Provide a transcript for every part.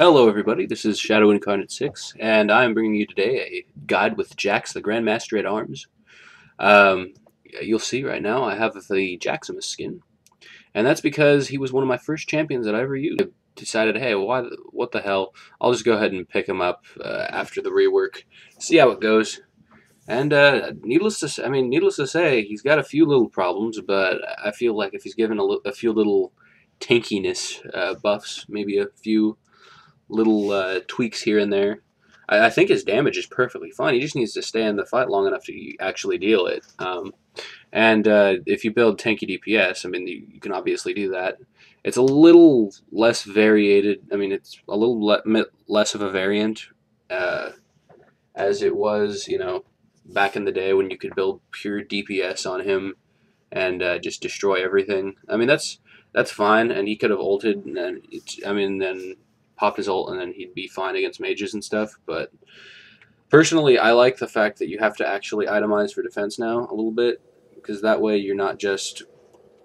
Hello everybody, this is Shadow Incarnate 6, and I am bringing you today a guide with Jax, the Grandmaster at Arms. Um, you'll see right now I have the Jaximus skin, and that's because he was one of my first champions that I ever used. I decided, hey, what the hell, I'll just go ahead and pick him up after the rework, see how it goes. And needless to say, he's got a few little problems, but I feel like if he's given a few little tankiness buffs, maybe a few little tweaks here and there. I think his damage is perfectly fine. He just needs to stay in the fight long enough to actually deal it. And if you build tanky DPS, I mean, you can obviously do that. It's a little less variated. I mean, it's a little less of a variant as it was, back in the day when you could build pure DPS on him and just destroy everything. I mean, that's fine, and he could have ulted, and then popped his ult, and then he'd be fine against mages and stuff. But personally, I like the fact that you have to actually itemize for defense now a little bit, because that way you're not just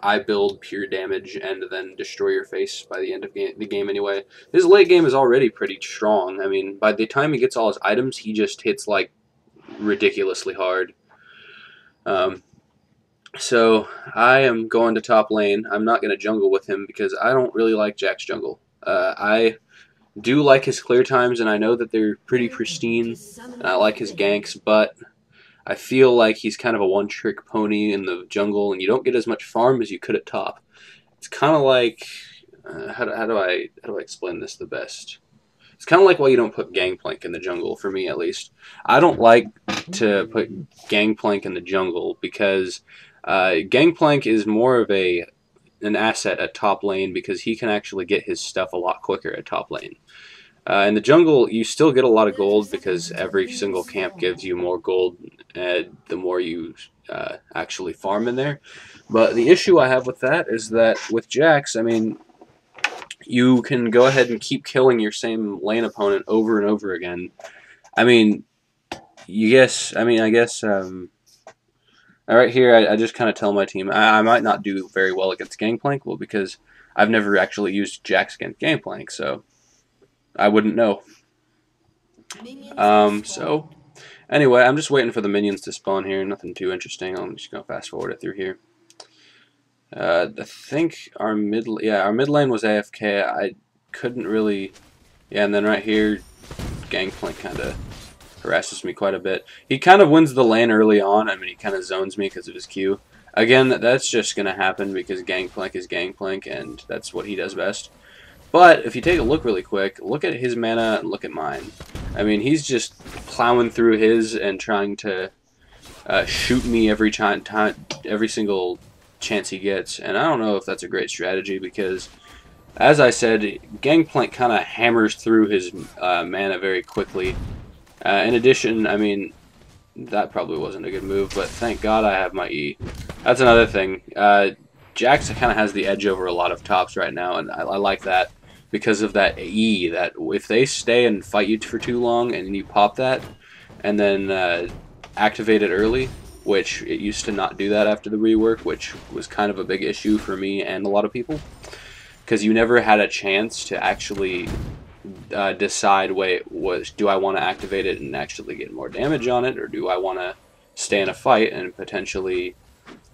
I build pure damage and then destroy your face by the end of the game anyway. His late game is already pretty strong. I mean, by the time he gets all his items, he just hits like ridiculously hard. So I am going to top lane. I'm not going to jungle with him because I don't really like Jack's jungle. I do like his clear times, and I know that they're pretty pristine, and I like his ganks, but I feel like he's kind of a one-trick pony in the jungle, and you don't get as much farm as you could at top. It's kind of like, how do I explain this the best? It's kind of like why you don't put Gangplank in the jungle, for me at least. I don't like to put Gangplank in the jungle because Gangplank is more of an asset at top lane because he can actually get his stuff a lot quicker at top lane. In the jungle, you still get a lot of gold because every single camp gives you more gold the more you actually farm in there. But the issue I have with that is that with Jax, I mean, you can go ahead and keep killing your same lane opponent over and over again. I mean, I guess right here, I just kind of tell my team I might not do very well against Gangplank, well, because I've never actually used Jax against Gangplank, so I wouldn't know. So anyway, I'm just waiting for the minions to spawn here. Nothing too interesting. I'm just gonna fast forward it through here. I think our mid lane was AFK. I couldn't really, and then right here, Gangplank kind of harasses me quite a bit. He kind of wins the lane early on. I mean, he kind of zones me because of his Q. Again, that's just gonna happen because Gangplank is Gangplank, and that's what he does best. But if you take a look really quick, look at his mana and look at mine. I mean, he's just plowing through his and trying to shoot me every single chance he gets. And I don't know if that's a great strategy because, as I said, Gangplank kind of hammers through his mana very quickly. In addition, I mean, that probably wasn't a good move, but thank God I have my E. That's another thing. Jax kind of has the edge over a lot of tops right now, and I like that because of that E, that if they stay and fight you for too long and you pop that and then activate it early, which it used to not do that after the rework, which was kind of a big issue for me and a lot of people, because you never had a chance to actually decide, do I want to activate it and actually get more damage on it, or do I want to stay in a fight and potentially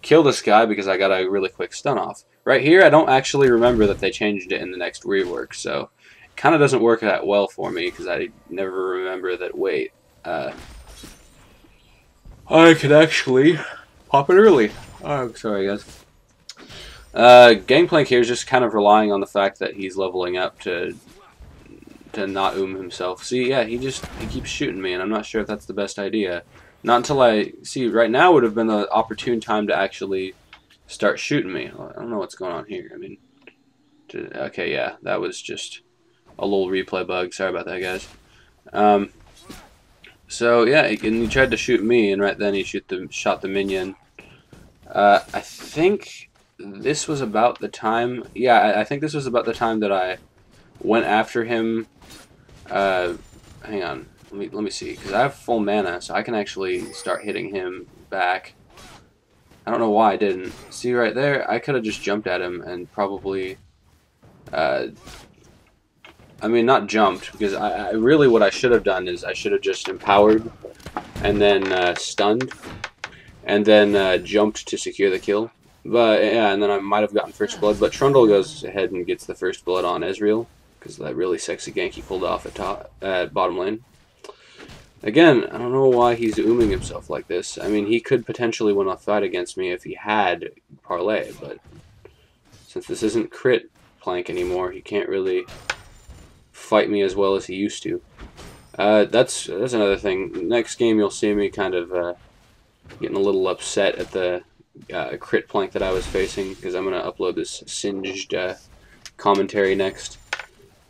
kill this guy because I got a really quick stun off. Right here, I don't actually remember that they changed it in the next rework, so it kind of doesn't work that well for me because I never remember that, wait, I could actually pop it early. Oh, sorry guys. Gangplank here is just kind of relying on the fact that he's leveling up to not himself. See, yeah, he keeps shooting me, and I'm not sure if that's the best idea. Not until right now would have been the opportune time to actually start shooting me. I don't know what's going on here. I mean, okay, yeah, that was just a little replay bug. Sorry about that, guys. So yeah, and he tried to shoot me, and right then he shot the minion. I think this was about the time. Yeah, I think this was about the time that I went after him. Hang on. Let me see, because I have full mana, so I can actually start hitting him back. I don't know why I didn't. See right there, I could have just jumped at him and probably I mean, not jumped, because I really what I should have done is I should have just empowered and then stunned and then jumped to secure the kill. But yeah, and then I might have gotten first blood. But Trundle goes ahead and gets the first blood on Ezreal because that really sexy gank he pulled off at bottom lane. Again, I don't know why he's ooming himself like this. I mean, he could potentially win a fight against me if he had parlay, but since this isn't crit plank anymore, he can't really fight me as well as he used to. That's another thing. Next game, you'll see me kind of getting a little upset at the crit plank that I was facing because I'm going to upload this Singed commentary next.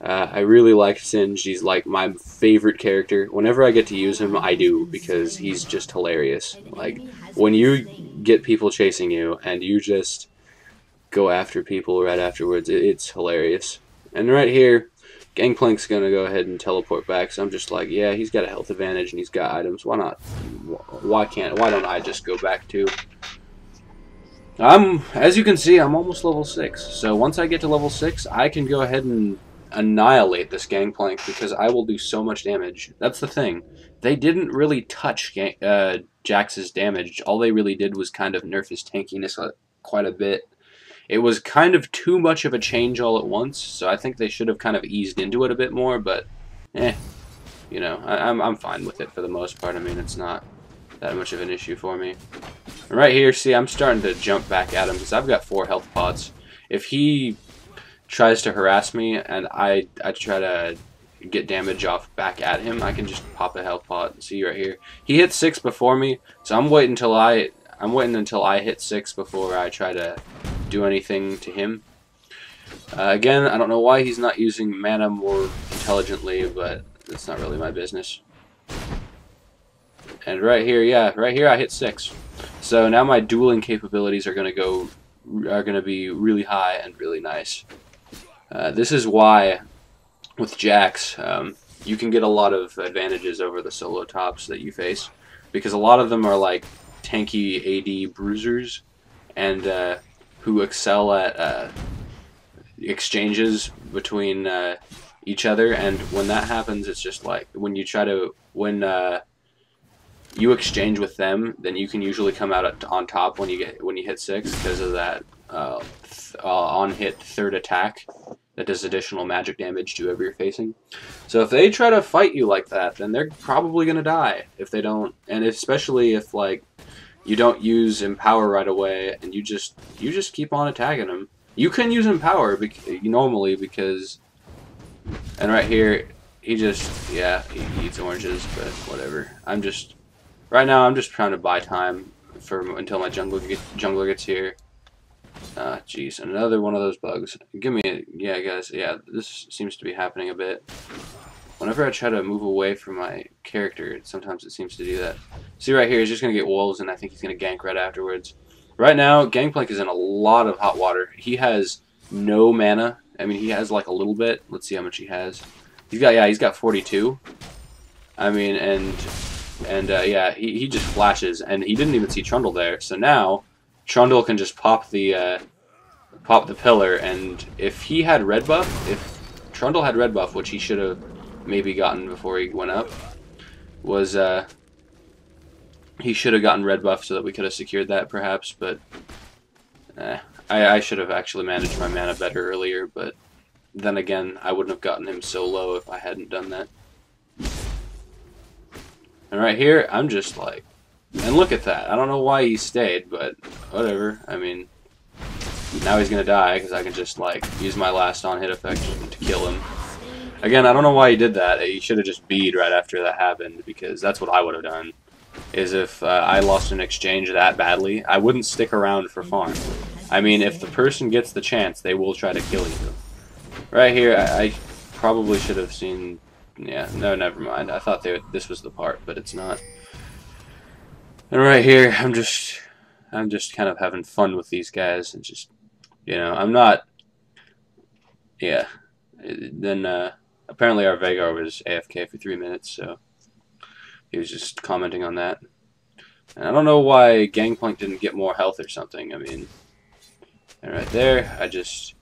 I really like Singed. He's like my favorite character. Whenever I get to use him, I do because he's just hilarious. Like when you get people chasing you and you just go after people right afterwards, it's hilarious. And right here, Gangplank's going to go ahead and teleport back, so I'm just like, yeah, he's got a health advantage and he's got items. Why not? Why don't I just go back too? As you can see, I'm almost level 6. So once I get to level 6, I can go ahead and annihilate this Gangplank because I will do so much damage. That's the thing. They didn't really touch Jax's damage. All they really did was kind of nerf his tankiness quite a bit. It was kind of too much of a change all at once, so I think they should have kind of eased into it a bit more, but you know, I'm fine with it for the most part. I mean, it's not that much of an issue for me. Right here, see, I'm starting to jump back at him because I've got 4 health pots. If he tries to harass me and I try to get damage off back at him, I can just pop a health pot. See right here, he hit 6 before me, so I'm waiting until I hit 6 before I try to do anything to him. Again, I don't know why he's not using mana more intelligently, but that's not really my business. And right here, yeah, right here I hit 6. So now my dueling capabilities are going to be really high and really nice. This is why with Jax, you can get a lot of advantages over the solo tops that you face, because a lot of them are like tanky AD bruisers and who excel at exchanges between each other, and when that happens, it's just like when you exchange with them, then you can usually come out on top when you hit 6 because of that on hit third attack that does additional magic damage to whoever you're facing. So if they try to fight you like that, then they're probably gonna die if they don't, and especially if like you don't use Empower right away and you just keep on attacking them. You can use Empower normally because, and right here he he eats oranges, but whatever. Right now I'm just trying to buy time until my jungler gets here. Jeez, another one of those bugs. Give me a, yeah, guys, yeah, this seems to be happening a bit. Whenever I try to move away from my character, sometimes it seems to do that. See right here, he's just going to get wolves, and I think he's going to gank right afterwards. Right now, Gangplank is in a lot of hot water. He has no mana. I mean, he has like a little bit. Let's see how much he has. He's got 42. I mean, yeah, he just flashes, and he didn't even see Trundle there. So now, Trundle can just pop the pillar, and if he had red buff, if Trundle had red buff, which he should have maybe gotten before he went up, was he should have gotten red buff so that we could have secured that perhaps, but I should have actually managed my mana better earlier, but then again, I wouldn't have gotten him so low if I hadn't done that. And right here, I'm just like, and look at that. I don't know why he stayed, but whatever. I mean, now he's gonna die because I can just like use my last on-hit effect to kill him. Again, I don't know why he did that. He should have just beat right after that happened, because that's what I would have done. Is if I lost an exchange that badly, I wouldn't stick around for farm. I mean, if the person gets the chance, they will try to kill you. Right here, I probably should have seen. Yeah, no, never mind. I thought this was the part, but it's not. And right here, I'm just kind of having fun with these guys, and just, you know, I'm not. Yeah. Then apparently our Veigar was AFK for 3 minutes, so he was just commenting on that. And I don't know why Gangplank didn't get more health or something. I mean, and right there, I just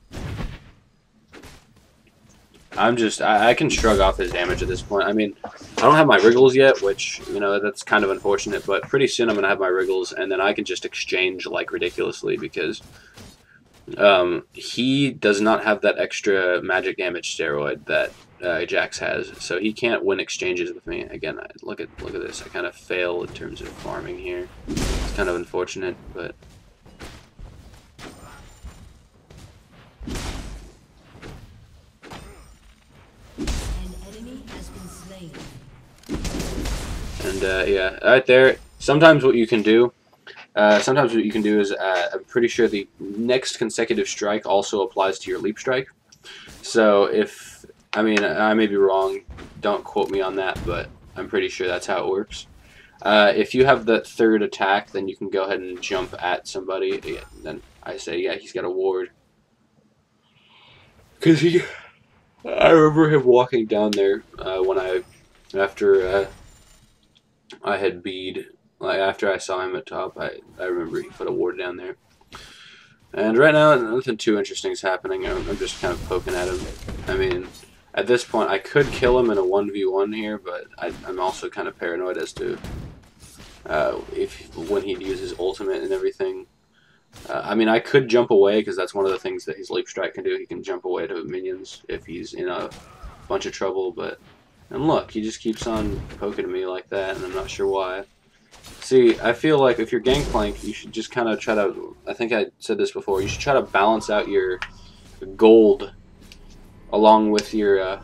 I can shrug off his damage at this point. I mean, I don't have my Wriggles yet, which, you know, that's kind of unfortunate, but pretty soon I'm going to have my Wriggles, and then I can just exchange, like, ridiculously, because he does not have that extra magic damage steroid that Jax has, so he can't win exchanges with me. Again, look at this. I kind of fail in terms of farming here. It's kind of unfortunate, but... And yeah, right there. Sometimes what you can do is, I'm pretty sure the next consecutive strike also applies to your leap strike. So if, I mean, I may be wrong, don't quote me on that, but I'm pretty sure that's how it works. If you have the third attack, then you can go ahead and jump at somebody. Yeah, then I say, yeah, he's got a ward. Because I remember him walking down there after I had bead. Like, after I saw him at top, I remember he put a ward down there. And right now, nothing too interesting is happening. I'm just kind of poking at him. I mean, at this point, I could kill him in a 1v1 here, but I'm also kind of paranoid as to when he'd use his ultimate and everything. I mean, I could jump away, because that's one of the things that his leap strike can do. He can jump away to minions if he's in a bunch of trouble, but... And look, he just keeps on poking at me like that, and I'm not sure why. See, I feel like if you're Gangplank, you should just kind of try to... I think I said this before. You should try to balance out your gold along with your...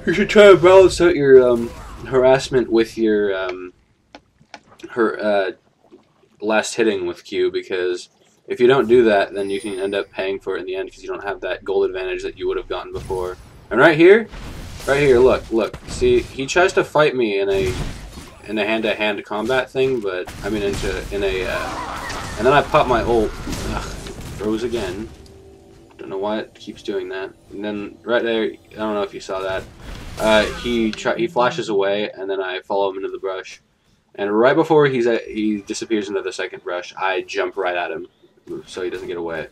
you should try to balance out your harassment with your last hitting with Q, because if you don't do that, then you can end up paying for it in the end, because you don't have that gold advantage that you would have gotten before. And right here, look. See, he tries to fight me in a hand-to-hand combat thing, but I mean and then I pop my ult. Ugh, froze again. Don't know why it keeps doing that. And then right there, I don't know if you saw that. He flashes away, and then I follow him into the brush. And right before he disappears into the second brush, I jump right at him, so he doesn't get away.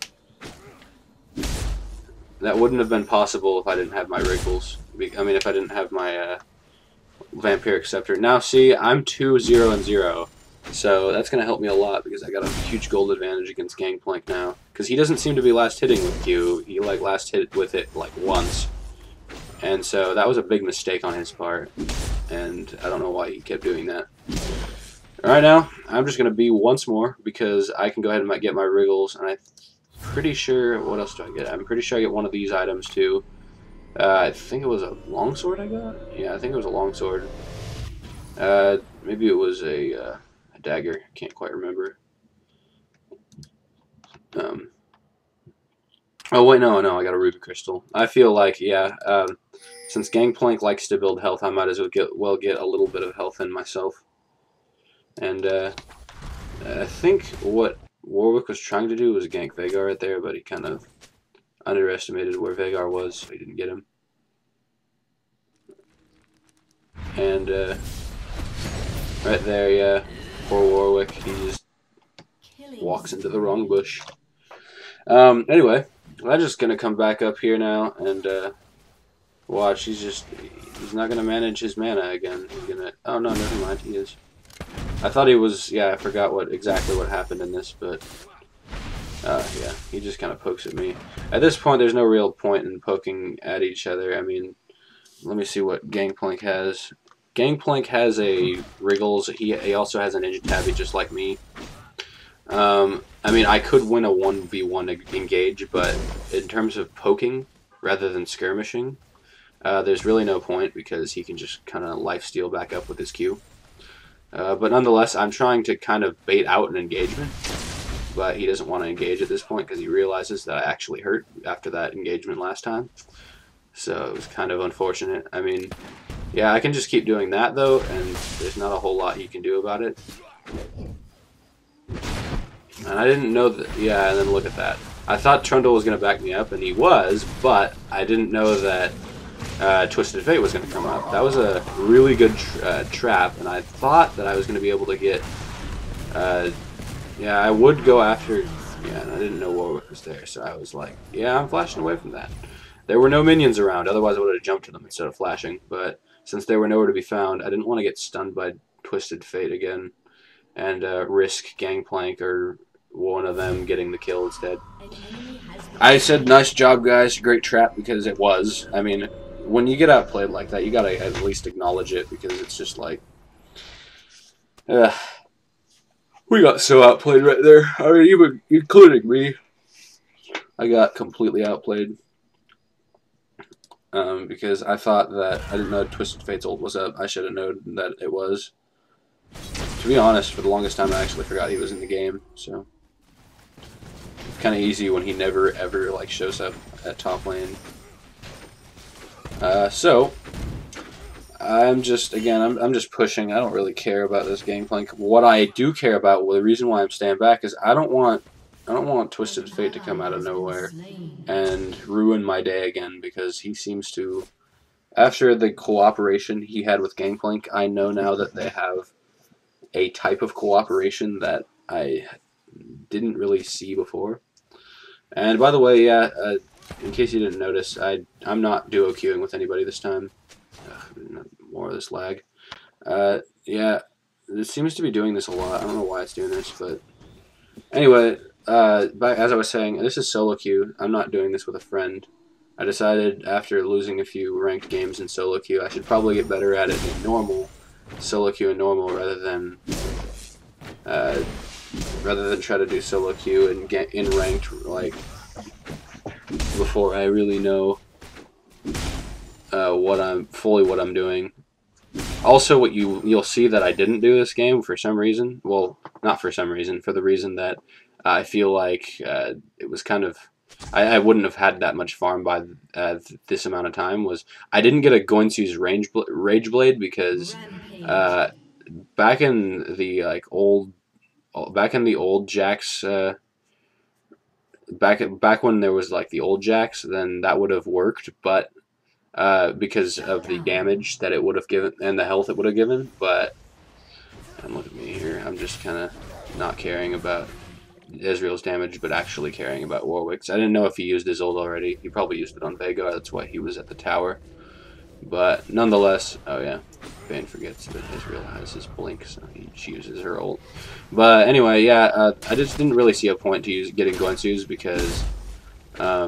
That wouldn't have been possible if I didn't have my Wriggles. I mean, if I didn't have my Vampiric Scepter. Now, see, I'm 2-0-0, so that's going to help me a lot, because I got a huge gold advantage against Gangplank now. Because he doesn't seem to be last hitting with Q. He, like, last hit with it, like, once. And so that was a big mistake on his part, and I don't know why he kept doing that. Alright, now, I'm just going to be once more, because I can go ahead and get my Wriggles, and I'm pretty sure... What else do I get? I'm pretty sure I get one of these items, too. I think it was a longsword I got? Yeah, I think it was a longsword. Maybe it was a dagger. Can't quite remember. Oh, wait, no, I got a ruby crystal. I feel like, yeah, since Gangplank likes to build health, I might as well get a little bit of health in myself. And I think what Warwick was trying to do was gank Veigar right there, but he kind of underestimated where Veigar was, so he didn't get him. And right there, yeah, poor Warwick, he just walks into the wrong bush. Anyway, I'm just gonna come back up here now and watch. He's not gonna manage his mana again. He's gonna... Oh no, never mind. He is. I thought he was. Yeah, I forgot exactly what happened in this, but yeah, he just kind of pokes at me. At this point, there's no real point in poking at each other. I mean, let me see what Gangplank has. Gangplank has a Wriggles. He also has a Ninja Tabby, just like me. I mean, I could win a 1v1 engage, but in terms of poking rather than skirmishing, there's really no point, because he can just kind of lifesteal back up with his Q. But nonetheless, I'm trying to kind of bait out an engagement, but he doesn't want to engage at this point because he realizes that I actually hurt after that engagement last time. So it was kind of unfortunate. I mean, yeah, I can just keep doing that though, and there's not a whole lot he can do about it. And I didn't know that, yeah, and then look at that. I thought Trundle was going to back me up, and he was, but I didn't know that Twisted Fate was going to come up. That was a really good trap, and I thought that I was going to be able to get... yeah, I would go after... Yeah, and I didn't know Warwick was there, so I was like, yeah, I'm flashing away from that. There were no minions around, otherwise I would have jumped to them instead of flashing. But since they were nowhere to be found, I didn't want to get stunned by Twisted Fate again and risk Gangplank or one of them getting the kill instead. I said, nice job, guys. Great trap, because it was. I mean, when you get outplayed like that, you gotta at least acknowledge it, because it's just like... we got so outplayed right there. I mean, even including me. I got completely outplayed. Because I thought that... I didn't know Twisted Fate's ult was up. I should have known that it was. To be honest, for the longest time, I actually forgot he was in the game, so... kind of easy when he never ever like shows up at top lane. So I'm just I'm just pushing. I don't really care about this Gangplank. What I do care about, well, the reason why I'm staying back is I don't want Twisted Fate to come out of nowhere and ruin my day again, because he seems to, after the cooperation he had with Gangplank, I know now that they have a type of cooperation that I didn't really see before. And by the way, yeah, in case you didn't notice, I'm not duo queuing with anybody this time. Ugh, more of this lag. Yeah, it seems to be doing this a lot. I don't know why it's doing this, but anyway, as I was saying, this is solo queue. I'm not doing this with a friend. I decided after losing a few ranked games in solo queue, I should probably get better at it in normal, solo queue and normal, rather than try to do solo queue and get in ranked like before I really know what I'm doing. Also, what you'll see that I didn't do this game for some reason. Well, not for some reason, for the reason that I feel like it was kind of... I wouldn't have had that much farm by this amount of time. Was I didn't get a Goinsu's Rage Blade, because back in the old Jax, back when there was like the old Jax, then that would have worked, but because of the damage that it would have given and the health it would have given. But look at me here, I'm just kind of not caring about Israel's damage, but actually caring about Warwick's. I didn't know if he used his ult already. He probably used it on Vega, that's why he was at the tower. But nonetheless, oh yeah, Bane forgets that Israel has his blink, so she uses her ult. But anyway, yeah, I just didn't really see a point to getting Goinsu's, because, I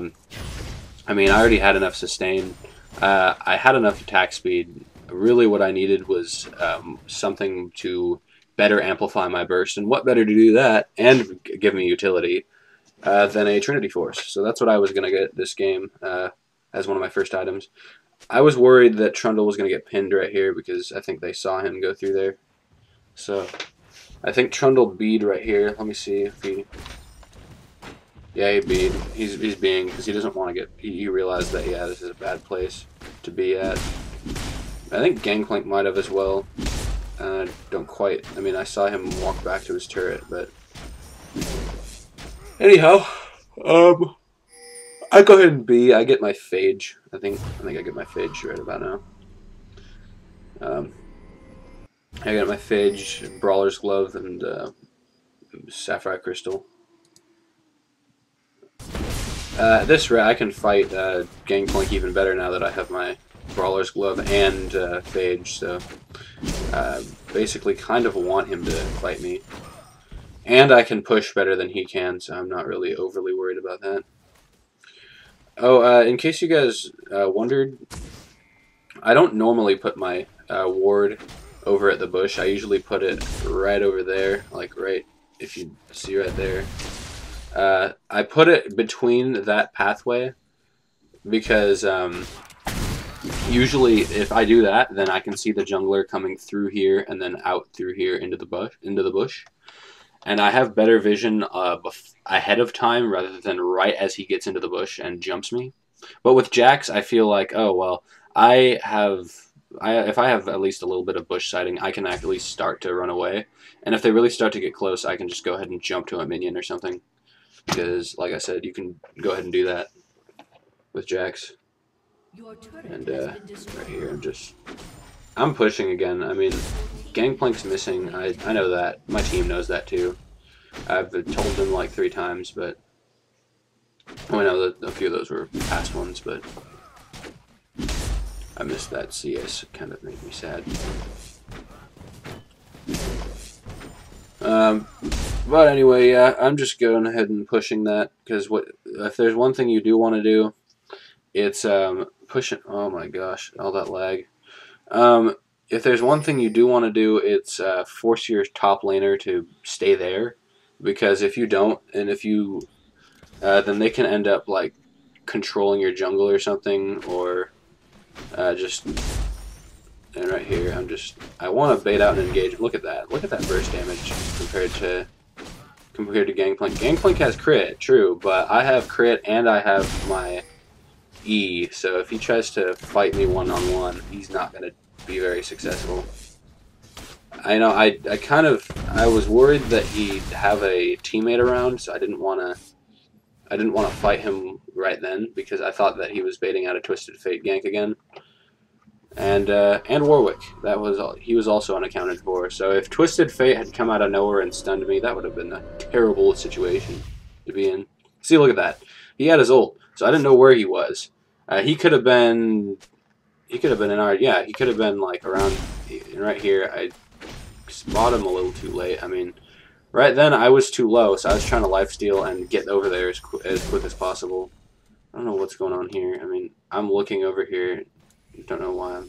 mean, I already had enough sustain. I had enough attack speed. Really what I needed was something to better amplify my burst, and what better to do that, and give me utility, than a Trinity Force. So that's what I was going to get this game as one of my first items. I was worried that Trundle was going to get pinned right here, because I think they saw him go through there. So I think Trundle bead right here. Let me see if he... Yeah, he bead. He's being, because he doesn't want to get... He realized that, yeah, this is a bad place to be at. I think Gangplank might have as well. Don't quite... I mean, I saw him walk back to his turret, but... Anyhow, I go ahead and B. I get my Phage. I think I get my Phage right about now. I got my Phage, Brawler's Glove, and Sapphire Crystal. This rate, I can fight Gangplank even better now that I have my Brawler's Glove and Phage, so basically kind of want him to fight me. And I can push better than he can, so I'm not really overly worried about that. Oh, in case you guys wondered, I don't normally put my ward over at the bush. I usually put it right over there, like right, if you see right there. I put it between that pathway because usually if I do that, then I can see the jungler coming through here and then out through here into the bush. And I have better vision ahead of time rather than right as he gets into the bush and jumps me. But with Jax, I feel like, oh, well, if I have at least a little bit of bush sighting, I can at least start to run away. And if they really start to get close, I can just go ahead and jump to a minion or something. Because, like I said, you can go ahead and do that with Jax. And right here, I'm pushing again. I mean, Gangplank's missing. I know that. My team knows that too. I've told them like 3 times, but I know that a few of those were past ones, but I missed that CS. It kind of made me sad. But anyway, yeah, I'm just going ahead and pushing that, because if there's one thing you do want to do, it's pushing. Oh my gosh, all that lag. If there's one thing you do want to do, it's force your top laner to stay there, because if you don't, and if you, then they can end up like controlling your jungle or something, or just. And right here, I want to bait out and engage. Look at that! Look at that burst damage compared to Gangplank. Gangplank has crit, true, but I have crit and I have my E, so if he tries to fight me one-on-one, he's not going to be very successful. I know, I was worried that he'd have a teammate around, so I didn't want to fight him right then, because I thought that he was baiting out a Twisted Fate gank again. And Warwick, he was also unaccounted for. So if Twisted Fate had come out of nowhere and stunned me, that would have been a terrible situation to be in. See, look at that. He had his ult, so I didn't know where he was. He could have been in our, yeah, he could have been like around right here. I spot him a little too late. I mean, right then I was too low, so I was trying to lifesteal and get over there as quick as possible. I don't know what's going on here. I mean, I'm looking over here. Don't know why.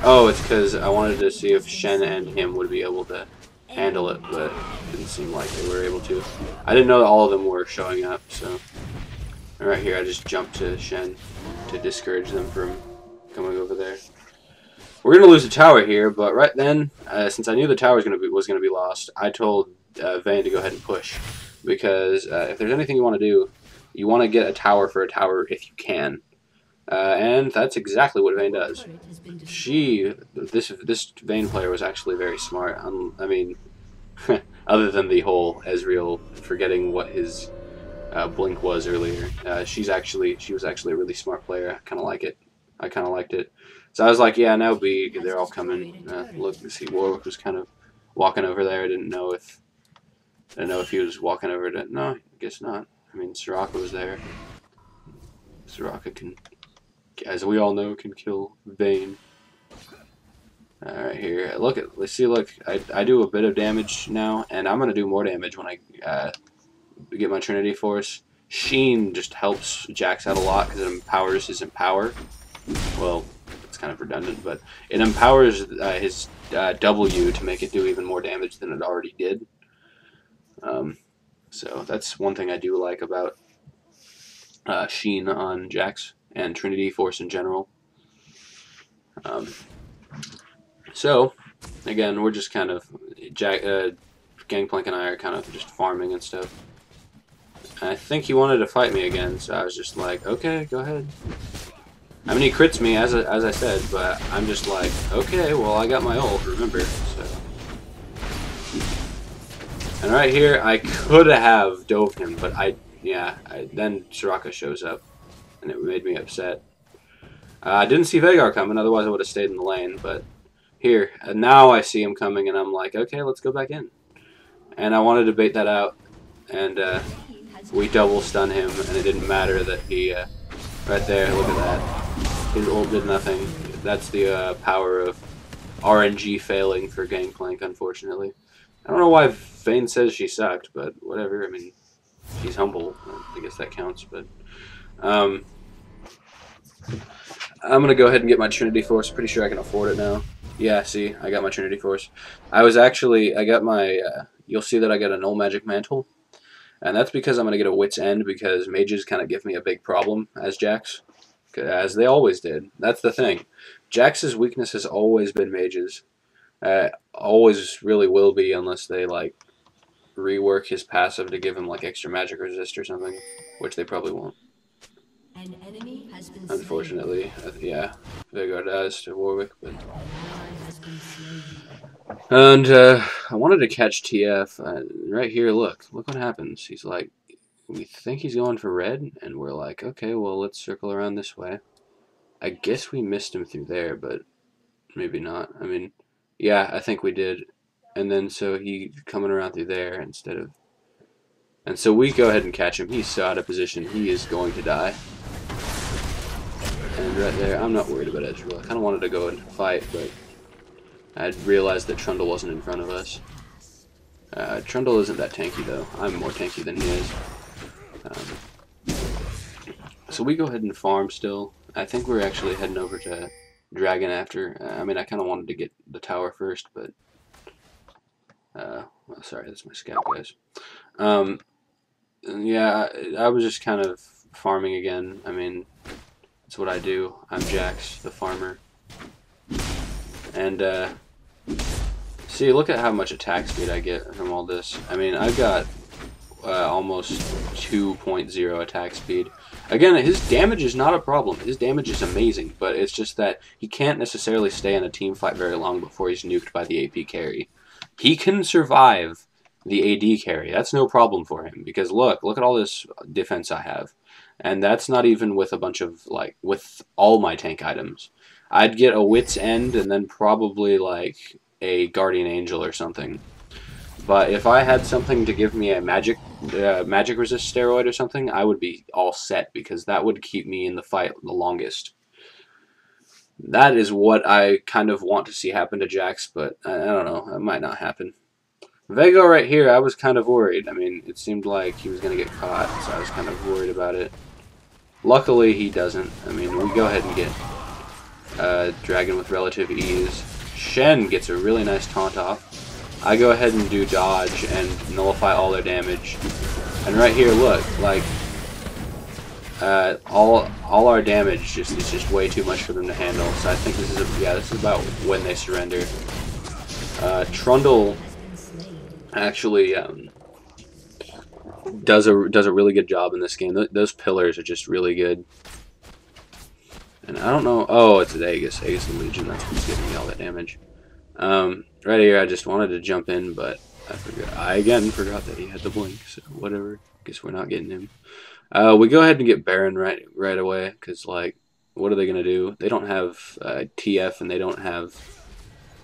Oh, it's because I wanted to see if Shen and him would be able to handle it, but it didn't seem like they were able to. I didn't know that all of them were showing up, so. And right here, I just jumped to Shen to discourage them from coming over there. We're gonna lose the tower here, but right then, since I knew the tower was gonna be lost, I told Vayne to go ahead and push, because if there's anything you want to do, you want to get a tower for a tower if you can. And that's exactly what Vayne does. This Vayne player was actually very smart. I mean, other than the whole Ezreal forgetting what his blink was earlier, she was actually a really smart player. I kind of like it. I kind of liked it. So I was like, yeah, now B, they're all coming. Look, see, Warwick was kind of walking over there. I didn't know if he was walking over to. No, I guess not. I mean, Soraka was there. Soraka can, as we all know, can kill Vayne. Alright, here. Look, I do a bit of damage now, and I'm going to do more damage when I get my Trinity Force. Sheen just helps Jax out a lot because it empowers his empower. Well, it's kind of redundant, but it empowers his W to make it do even more damage than it already did. So that's one thing I do like about Sheen on Jax and Trinity Force in general. So, again, we're just kind of Gangplank and I are kind of just farming and stuff. And I think he wanted to fight me again, so I was just like, okay, go ahead. I mean, he crits me as I said, but I'm just like, okay, well, I got my ult, remember? So. And right here, I could have dove him, but then Soraka shows up, and it made me upset. I didn't see Veigar coming, otherwise I would have stayed in the lane, but here, and now I see him coming, and I'm like, okay, let's go back in. And I wanted to bait that out, and we double stun him, and it didn't matter that he, right there, look at that. His ult did nothing. That's the power of RNG failing for Gangplank, unfortunately. I don't know why Vayne says she sucked, but whatever, I mean, she's humble. I guess that counts, but I'm going to go ahead and get my Trinity Force. Pretty sure I can afford it now. Yeah, see, I got my Trinity Force. I got my, you'll see that I got a Null Magic Mantle. And that's because I'm going to get a Wit's End, because mages kind of give me a big problem as Jax. As they always did. That's the thing. Jax's weakness has always been mages. Always really will be, unless they, like, rework his passive to give him, like, extra magic resist or something. Which they probably won't. An enemy has been Unfortunately, yeah, Veigar dies to Warwick, but. And I wanted to catch TF. Right here, look what happens. He's like, we think he's going for red, and we're like, okay, well, let's circle around this way. I guess we missed him through there, but maybe not. I mean, yeah, I think we did. And then so he coming around through there instead of And so we go ahead and catch him. He's so out of position, he is going to die. And right there, I'm not worried about Ezreal. I kind of wanted to go and fight, but I realized that Trundle wasn't in front of us. Trundle isn't that tanky, though. I'm more tanky than he is. So we go ahead and farm still. I think we're actually heading over to Dragon after. I mean, I kind of wanted to get the tower first, but... well, sorry, that's my scout, guys. Yeah, I was just kind of farming again. I mean, that's what I do. I'm Jax, the farmer. And, see, look at how much attack speed I get from all this. I mean, I've got almost 2.0 attack speed. Again, his damage is not a problem. His damage is amazing, but it's just that he can't necessarily stay in a team fight very long before he's nuked by the AP carry. He can survive the AD carry. That's no problem for him, because look at all this defense I have. And that's not even with a bunch of, like, with all my tank items. I'd get a Wit's End and then probably, like, a Guardian Angel or something. But if I had something to give me a magic resist steroid or something, I would be all set, because that would keep me in the fight the longest. That is what I kind of want to see happen to Jax, but I don't know. It might not happen. Vego right here, I was kind of worried. I mean, it seemed like he was going to get caught, so I was kind of worried about it. Luckily, he doesn't. I mean, we go ahead and get Dragon with relative ease. Shen gets a really nice taunt off. I go ahead and do dodge and nullify all their damage. And right here, look, like, all our damage is just way too much for them to handle. So I think this is about when they surrender. Trundle actually does a really good job in this game. Those pillars are just really good. And I don't know. Oh, it's Aegis. Aegis and Legion. That's what's giving me all that damage. Right here, I just wanted to jump in, but I again forgot that he had the blink. So whatever. Guess we're not getting him. We go ahead and get Baron right away, because, like, what are they gonna do? They don't have TF and they don't have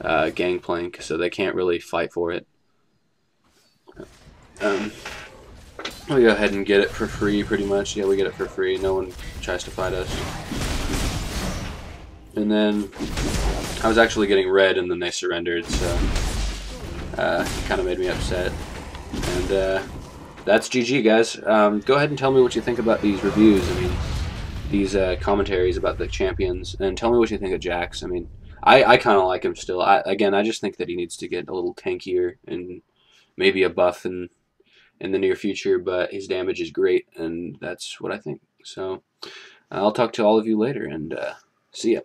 Gangplank, so they can't really fight for it. We go ahead and get it for free, pretty much. Yeah, we get it for free. No one tries to fight us. And then I was actually getting red, and then they surrendered, so it kind of made me upset. And that's GG, guys. Go ahead and tell me what you think about these reviews. I mean, these commentaries about the champions, and tell me what you think of Jax. I mean, I kind of like him still. Again, I just think that he needs to get a little tankier and maybe a buff in the near future, but his damage is great, and that's what I think. So I'll talk to all of you later, and see ya.